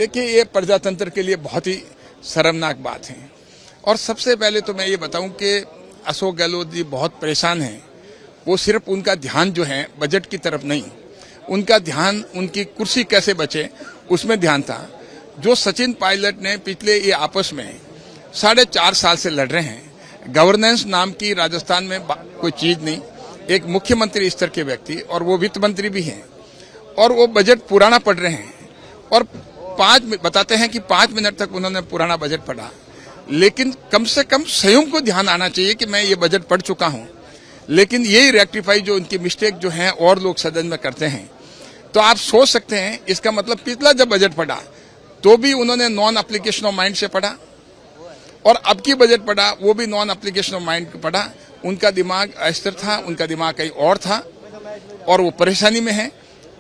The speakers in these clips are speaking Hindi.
देखिए, ये प्रजातंत्र के लिए बहुत ही शर्मनाक बात है। और सबसे पहले तो मैं ये बताऊं कि अशोक गहलोत जी बहुत परेशान हैं। वो सिर्फ उनका ध्यान जो है बजट की तरफ नहीं, उनका ध्यान उनकी कुर्सी कैसे बचे उसमें ध्यान था। जो सचिन पायलट ने पिछले ये आपस में 4.5 साल से लड़ रहे हैं, गवर्नेंस नाम की राजस्थान में कोई चीज नहीं। एक मुख्यमंत्री स्तर के व्यक्ति और वो वित्त मंत्री भी हैं और वो बजट पुराना पढ़ रहे हैं और बताते हैं कि 5 मिनट तक उन्होंने पुराना बजट पढ़ा। लेकिन कम से कम स्वयं को ध्यान आना चाहिए कि मैं ये बजट पढ़ चुका हूं। लेकिन यही रेक्टिफाई जो उनकी मिस्टेक जो है और लोग सदन में करते हैं, तो आप सोच सकते हैं इसका मतलब पिछला जब बजट पढ़ा तो भी उन्होंने नॉन एप्लीकेशन ऑफ माइंड से पढ़ा और अब की बजट पढ़ा वो भी नॉन एप्लीकेशन ऑफ माइंड पढ़ा। उनका दिमाग अस्थिर था, उनका दिमाग कहीं और था और वो परेशानी में है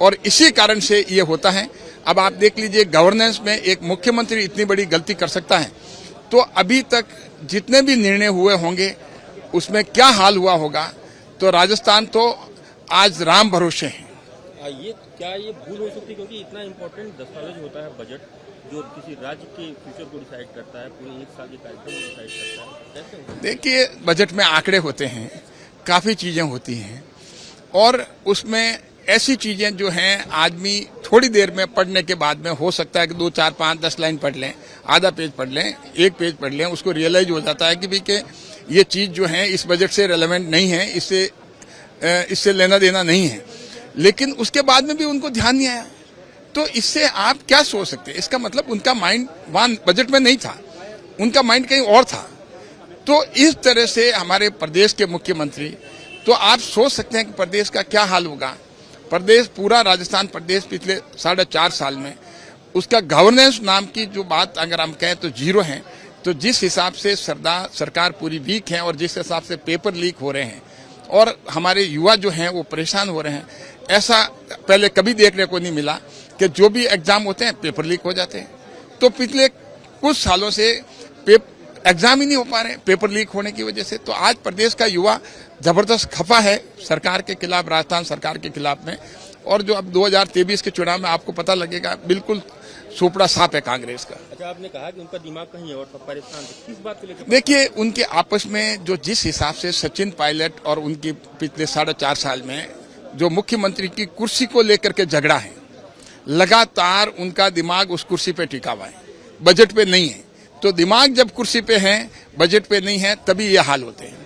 और इसी कारण से ये होता है। अब आप देख लीजिए, गवर्नेंस में एक मुख्यमंत्री इतनी बड़ी गलती कर सकता है तो अभी तक जितने भी निर्णय हुए होंगे उसमें क्या हाल हुआ होगा। तो राजस्थान तो आज राम भरोसे है। ये भूल हो सकती है क्योंकि इतना इम्पोर्टेंट दस्तावेज होता है बजट, जो किसी राज्य के फ्यूचर को डिसाइड करता है, पूरे 1 साल के कार्यक्रम को डिसाइड करता है। देखिए, बजट में आंकड़े होते हैं, काफी चीजें होती हैं और उसमें ऐसी चीजें जो हैं आदमी थोड़ी देर में पढ़ने के बाद में हो सकता है कि 2, 4, 5, 10 लाइन पढ़ लें, आधा पेज पढ़ लें, 1 पेज पढ़ लें, उसको रियलाइज हो जाता है कि भाई के ये चीज जो है इस बजट से रेलेवेंट नहीं है, इससे लेना देना नहीं है। लेकिन उसके बाद में भी उनको ध्यान नहीं आया। तो इससे आप क्या सोच सकते हैं? इसका मतलब उनका माइंड वहां बजट में नहीं था, उनका माइंड कहीं और था। तो इस तरह से हमारे प्रदेश के मुख्यमंत्री, तो आप सोच सकते हैं कि प्रदेश का क्या हाल होगा। प्रदेश, पूरा राजस्थान प्रदेश पिछले 4.5 साल में उसका गवर्नेंस नाम की जो बात अगर हम कहें तो जीरो है। तो जिस हिसाब से सरकार पूरी वीक है और जिस हिसाब से पेपर लीक हो रहे हैं और हमारे युवा जो हैं वो परेशान हो रहे हैं, ऐसा पहले कभी देखने को नहीं मिला कि जो भी एग्जाम होते हैं पेपर लीक हो जाते हैं। तो पिछले कुछ सालों से एग्जाम ही नहीं हो पा रहे पेपर लीक होने की वजह से। तो आज प्रदेश का युवा जबरदस्त खफा है सरकार के खिलाफ, राजस्थान सरकार के खिलाफ में। और जो अब 2023 के चुनाव में आपको पता लगेगा, बिल्कुल सोपड़ा साफ है कांग्रेस का। अच्छा, आपने कहा कि उनका दिमाग कहीं और था, परेशान थे, किस बात को लेकर? देखिए, उनके आपस में जो जिस हिसाब से सचिन पायलट और उनकी पिछले 4.5 साल में जो मुख्यमंत्री की कुर्सी को लेकर के झगड़ा है, लगातार उनका दिमाग उस कुर्सी पे टिका हुआ है, बजट पे नहीं है। तो दिमाग जब कुर्सी पे है, बजट पे नहीं है, तभी ये हाल होते हैं।